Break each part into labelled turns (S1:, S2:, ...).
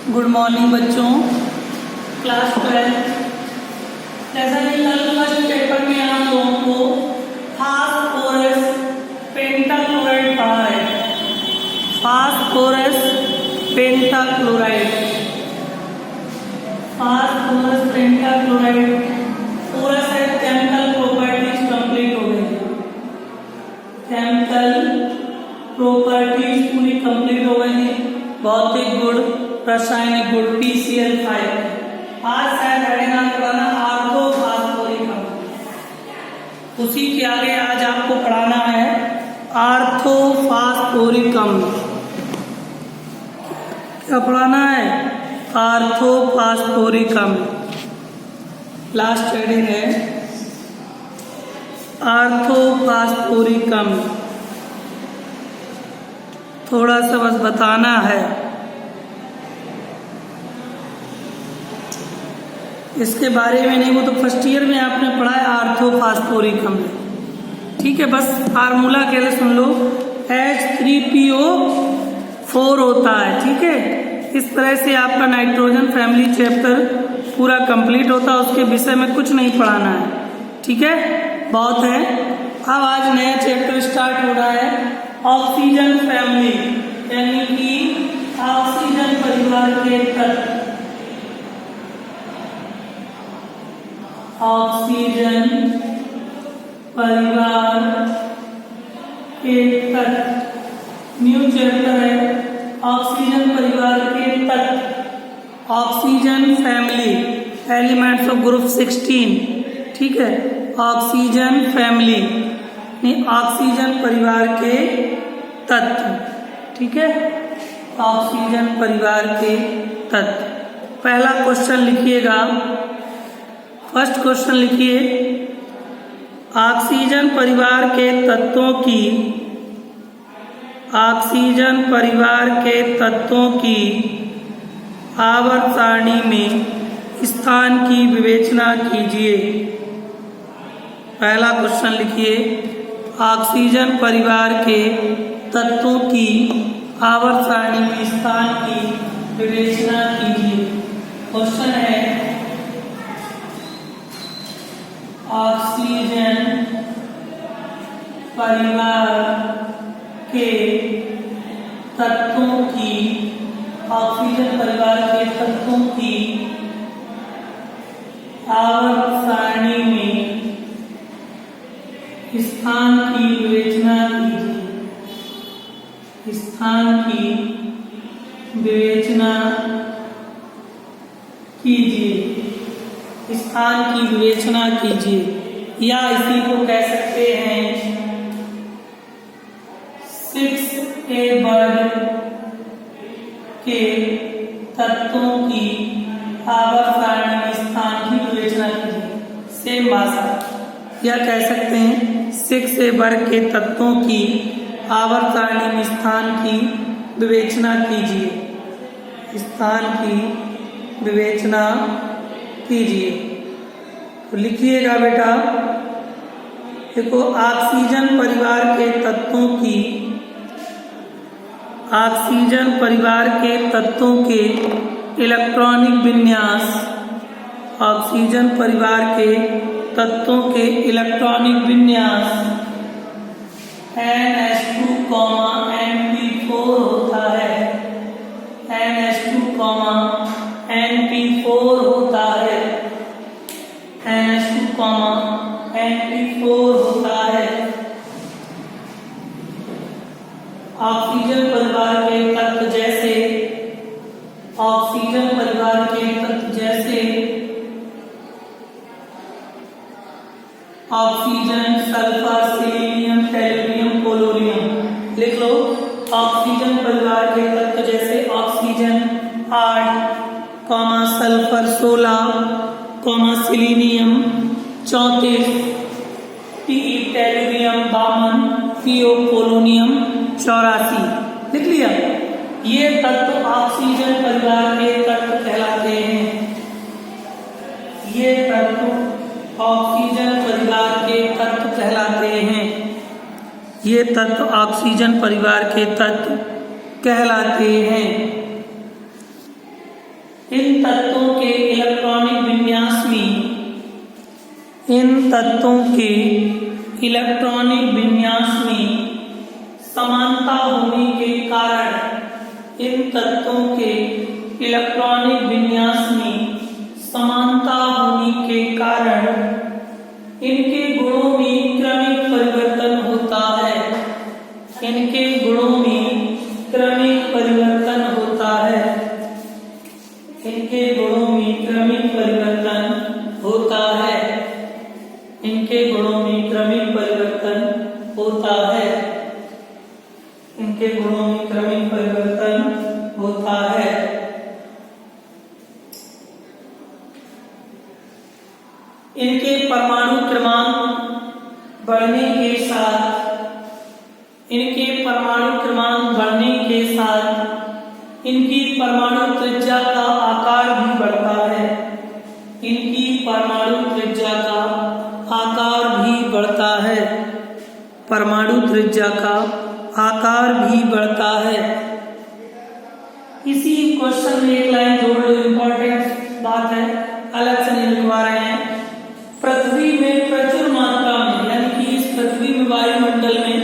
S1: Good morning बच्चों। Class 12 lesson कल first paper में आप लोगों को फास्फोरस पेंटाक्लोराइड पढ़ा है। फास्फोरस पेंटाक्लोराइड, फास्फोरस पेंटाक्लोराइड पूरा सेट केमिकल प्रॉपर्टीज कंप्लीट हो गई। केमिकल प्रॉपर्टीज पूरी कंप्लीट हो गई। भौतिक गुण, रासायनिक गुण, PCl5। आज शायद पढ़ेगा पढ़ाना आर्थोफॉस्फोरिक अम्ल। उसी के आगे आज आपको पढ़ाना है आर्थोफॉस्फोरिक अम्ल। क्या पढ़ाना है? आर्थोफॉस्फोरिक अम्ल। लास्ट हेडिंग है आर्थोफॉस्फोरिक अम्ल। थोड़ा सा बस बताना है। इसके बारे में नहीं, वो तो फर्स्ट ईयर में आपने पढ़ा है आर्थोफॉस्फोरिक अम्ल। ठीक है, बस फार्मूला के लिए सुन लो। H3PO4 होता है। ठीक है, इस तरह से आपका नाइट्रोजन फैमिली चैप्टर पूरा कंप्लीट होता है। उसके विषय में कुछ नहीं पढ़ाना है। ठीक है, बहुत है। अब आज नया चैप्टर स्टार्ट हो रहा है ऑक्सीजन फैमिली, यानी कि ऑक्सीजन परिवार के तत्व। ऑक्सीजन परिवार के तत्व न्यू चैप्टर है। ऑक्सीजन परिवार के तत्व, oxygen family, elements of group 16। ठीक है, ऑक्सीजन फैमिली नहीं, ऑक्सीजन परिवार के तत्व। ठीक है, ऑक्सीजन परिवार के तत्व। पहला क्वेश्चन लिखिएगा। फर्स्ट क्वेश्चन लिखिए, ऑक्सीजन परिवार के तत्वों की, ऑक्सीजन परिवार के तत्वों की आवर्त सारणी में स्थान की विवेचना कीजिए। पहला क्वेश्चन लिखिए, ऑक्सीजन परिवार के तत्वों की आवर्त सारणी में स्थान की विवेचना कीजिए। क्वेश्चन है, ऑक्सीजन परिवार के तत्वों की, ऑक्सीजन परिवार के तत्वों की आवर्त सारणी में स्थान की विवेचना कीजिए। स्थान की विवेचना कीजिए। स्थान की विवेचना कीजिए, या इसी को कह सकते हैं 6A वर्ग के तत्वों की आवर्त सारणी में स्थान की विवेचना कीजिए। सेम भाषा, या कह सकते हैं 6A वर्ग के तत्वों की आवर्त सारणी में स्थान की विवेचना कीजिए। स्थान की विवेचना कीजिए। तो लिखिएगा बेटा, देखो ऑक्सीजन परिवार के तत्वों की, ऑक्सीजन परिवार के तत्वों के इलेक्ट्रॉनिक विन्यास, ऑक्सीजन परिवार के तत्वों के इलेक्ट्रॉनिक विन्यास NH2, NP4 होता है। NH2, NP4 होता है। NH2, NP4 होता है। ऑक्सीजन परिवार के तत्व जैसे, ऑक्सीजन परिवार के तत्व जैसे oxygen, sulphur, selenium, tellurium, polonium. लिख लो, ऑक्सीजन परिवार के तत्व जैसे oxygen 8, sulphur 16, selenium 34, tellurium 52, polonium 84। लिख लिया। ये तत्व ऑक्सीजन परिवार के तत्व कहलाते हैं। ये तत्व ऑक्सीजन परिवार के तत्व कहलाते हैं। ये तत्व ऑक्सीजन परिवार के तत्व कहलाते हैं। इन तत्वों के इलेक्ट्रॉनिक विन्यास में समानता होने के कारण इनके गुणों में क्रमिक परिवर्तन होता है। इनके गुणों में क्रमिक परिवर्तन होता है। इनके गुणों में क्रमिक परिवर्तन होता है। इनके गुणों में क्रमिक परिवर्तन होता है। इनके गुणों में क्रमिक परिवर्तन होता है। इनके परमाणु क्रमांक बढ़ने के साथ इनकी परमाणु त्रिज्या का आकार भी बढ़ता है। इनकी परमाणु त्रिज्या का आकार भी बढ़ता है। परमाणु त्रिज्या का आकार भी बढ़ता है। इसी क्वेश्चन में एक लाइन जोड़ लो, इंपॉर्टेंट बात है, अलग से नहीं लिखवा रहे हैं। पृथ्वी में प्रचुर मात्रा में, यानी कि इस पृथ्वी में वायुमंडल में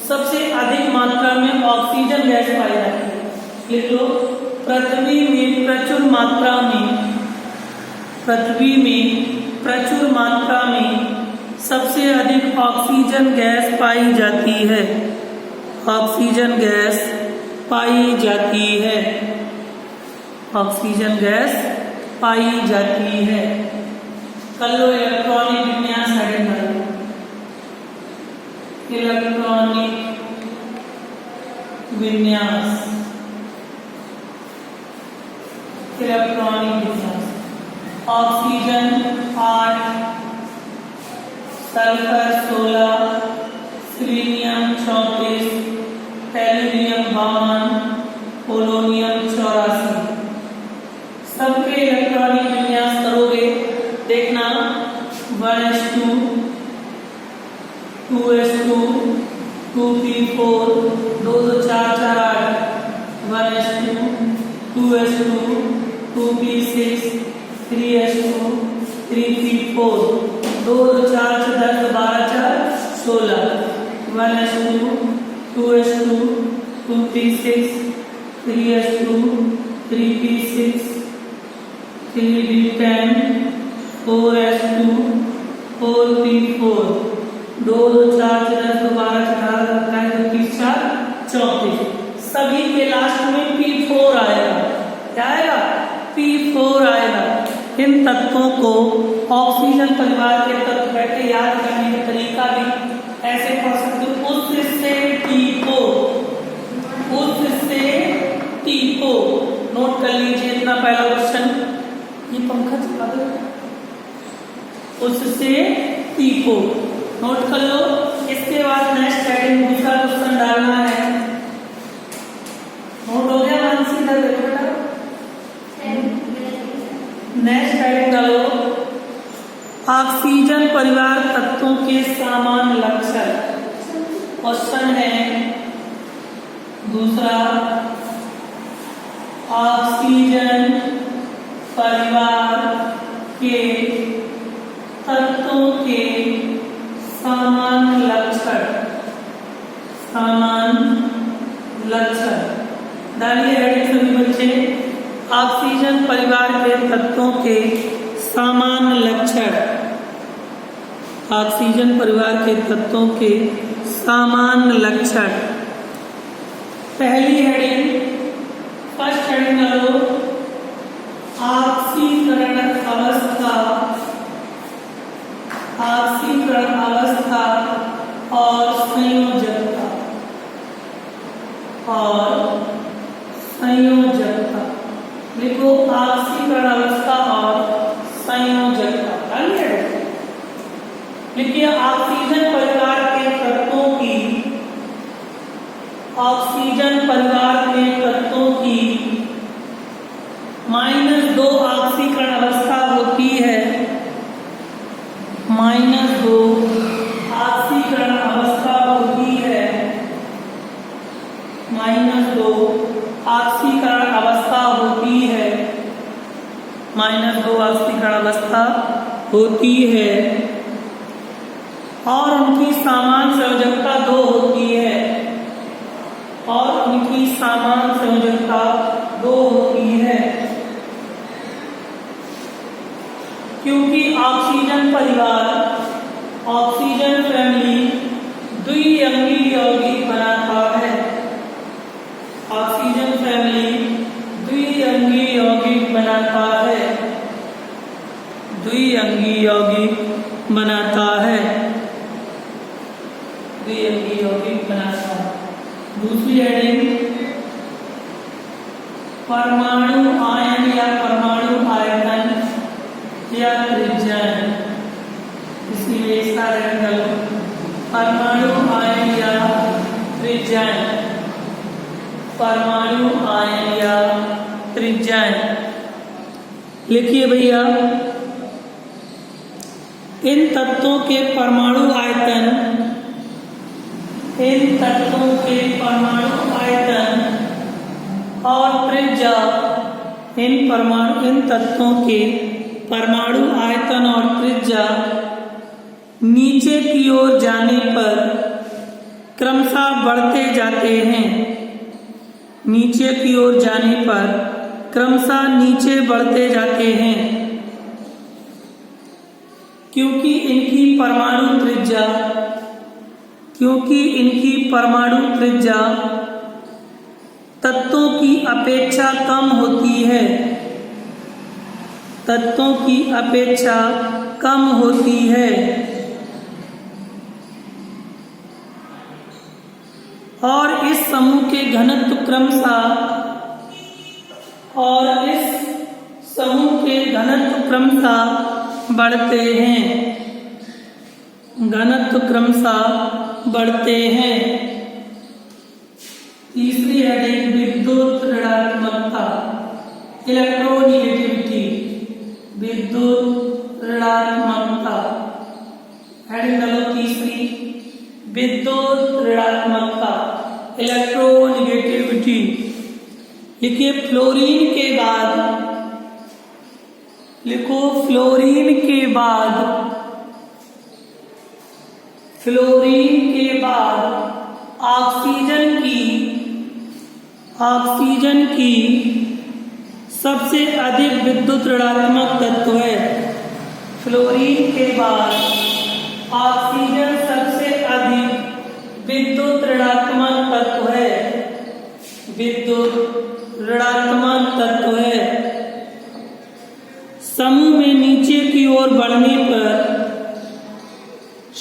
S1: सबसे अधिक मात्रा में ऑक्सीजन गैस पाई जाती है। लिख लो, पृथ्वी में प्रचुर मात्रा में सबसे अधिक ऑक्सीजन गैस पाई जाती है। ऑक्सीजन गैस पाई जाती है। ऑक्सीजन गैस पाई जाती है। कर लो इलेक्ट्रॉनिक विन्यास हेडिंग कर लो। इलेक्ट्रॉनिक विन्यास। Oxygen 8, sulphur 16, cilium 34, tellurium 52, polonium 84। सबके इलेक्ट्रॉनिक विन्यास करोगे, देखना 1s2, 2s2, 2p4, 2 2 4 4 8, 1s2, 2s2, 2p6, 3s2, 3p4, 2 2 4 10 12 4 16, 1s2, 2s2, 2p6, 3s2, 3p6, 3d10, 4s2, 4p4, 2 2 4 10 12 18 19 4 34। सभी के लास्ट में p4 आएगा। क्या आएगा? p4 आएगा। इन तत्वों को ऑक्सीजन परिवार के तत्व बैठे याद करने का तरीका भी ऐसे पढ़ सकते हो, उस से T4। नोट कर लीजिए इतना पहला क्वेश्चन। ये पंखा चला दो। उससे T4 नोट कर लो। इसके बाद नेक्स्ट हेडिंग दूसरा क्वेश्चन डालना है। नोट हो गया? मानसी इधर देखो बेटा। नेक्स्ट हेडिंग डालो, ऑक्सीजन परिवार तत्वों के सामान्य लक्षण। क्वेश्चन है दूसरा, ऑक्सीजन परिवार के तत्वों के सामान्य लक्षण। डालिए हेडिंग सभी बच्चे, ऑक्सीजन परिवार के तत्वों के सामान्य लक्षण। ऑक्सीजन परिवार के तत्वों के सामान्य लक्षण। पहली हेडिंग, फर्स्ट हेडिंग डालो, ऑक्सीकरण अवस्था और संयोजकता। देखो, ऑक्सीकरण अवस्था और संयोजकता। देखिए, ऑक्सीजन परिवार के तत्वों की -2 ऑक्सीकरण अवस्था होती है। -2 ऑक्सीकरण अवस्था होती है। -2 ऑक्सीकरण अवस्था होती है। -2 ऑक्सीकरणावस्था होती है और उनकी समान संयोजकता 2 होती है और उनकी समान संयोजकता 2 होती है क्योंकि ऑक्सीजन परिवार ऑक्सीजन फैमिली द्विअंगी यौगिक बनाता है। ऑक्सीजन फैमिली द्विअंगी यौगिक बनाता है, द्विअंगी यौगिक बनाता है, द्विअंगी यौगिक बनाता है। दूसरी हेडिंग परमाणु आयन या परमाणु आयतन या त्रिज्या है, इसलिए इसका रेंगल परमाणु आयन या त्रिज्या, परमाणु आयन या त्रिज्या। लिखिए भैया, इन तत्वों के परमाणु आयतन, इन तत्वों के परमाणु आयतन और त्रिज्या, इन तत्वों के परमाणु आयतन और त्रिज्या नीचे की ओर जाने पर क्रमशः बढ़ते जाते हैं। नीचे की ओर जाने पर क्रमशः नीचे बढ़ते जाते हैं क्योंकि इनकी परमाणु त्रिज्या तत्वों की अपेक्षा कम होती है, तत्वों की अपेक्षा कम होती है और इस समूह के घनत्व क्रमशः बढ़ते हैं, घनत्व क्रमशः बढ़ते हैं। तीसरी हेडिंग विद्युत ऋणात्मकता, इलेक्ट्रोनिगेटिविटी, विद्युत ऋणात्मकता। हेडिंग डालो तीसरी, विद्युत ऋणात्मकता, इलेक्ट्रोनिगेटिविटी। लिखिए फ्लोरीन के बाद, लिखो फ्लोरीन के बाद, फ्लोरीन के बाद ऑक्सीजन की सबसे अधिक विद्युत ऋणात्मक तत्व है। फ्लोरीन के बाद ऑक्सीजन सबसे अधिक विद्युत ऋणात्मक तत्व है, विद्युत ऋणात्मक तत्व है। समूह में नीचे की ओर बढ़ने पर,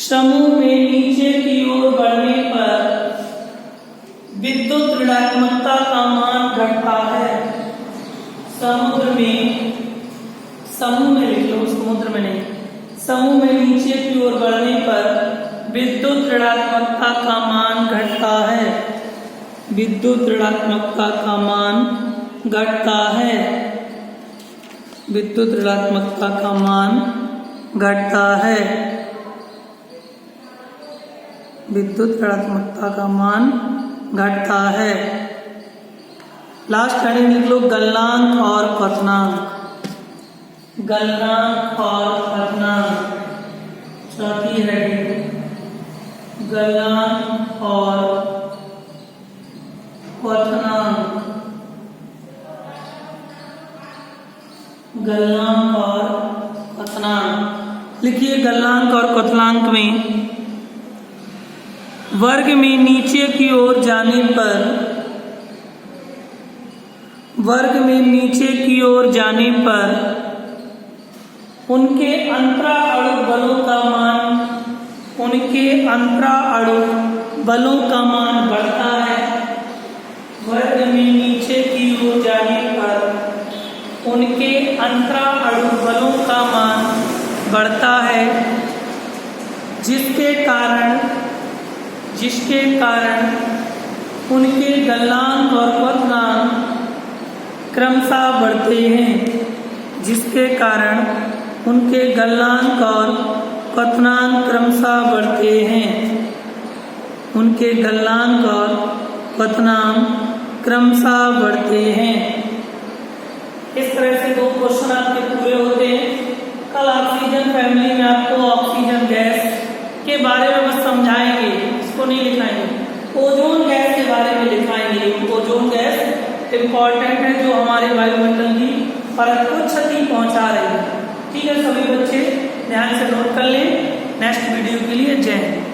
S1: समूह में नीचे की ओर बढ़ने पर विद्युत ऋणात्मकता का मान घटता है। समुद्र में, समूह में लिख लो, समुद्र में नहीं, समूह में नीचे की ओर बढ़ने पर विद्युत ऋणात्मकता का मान घटता है, विद्युत ऋणात्मकता का मान घटता है, विद्युत ऋणात्मकता का मान घटता है, विद्युत ऋणात्मकता का मान घटता है। लास्ट हेडिंग लिख लो गलनांक और क्वथनांक, गलनांक और क्वथनांक। चौथी हेडिंग गलनांक और क्वथनांक, गलनांक और क्वथनांक। लिखिए गलनांक और क्वथनांक में वर्ग में नीचे की ओर जाने पर, वर्ग में नीचे की ओर जाने पर उनके अंतरा अणु बलों का मान, उनके अंतरा अणु बलों का मान बढ़ता है। वर्ग में नीचे की ओर जाने पर उनके अंतरा अणु बलों का मान बढ़ता है, जिसके कारण उनके गलनांक और क्वथनांक क्रमशः बढ़ते हैं, जिसके कारण उनके गलनांक और क्वथनांक क्रमशः बढ़ते हैं, उनके गलनांक और क्वथनांक क्रमशः बढ़ते हैं। इस तरह से 2 क्वेश्चन आपके पूरे होते हैं। कल ऑक्सीजन फैमिली में आपको ऑक्सीजन गैस के बारे में बस समझाएंगे, इसको नहीं लिखाएंगे। ओजोन गैस के बारे में लिखाएंगे। ओजोन गैस इंपॉर्टेंट है, जो हमारे वायुमंडल की परत को क्षति पहुंचा रही है। ठीक है सभी बच्चे, ध्यान से नोट कर लें। नेक्स्ट वीडियो के लिए जय हिंद।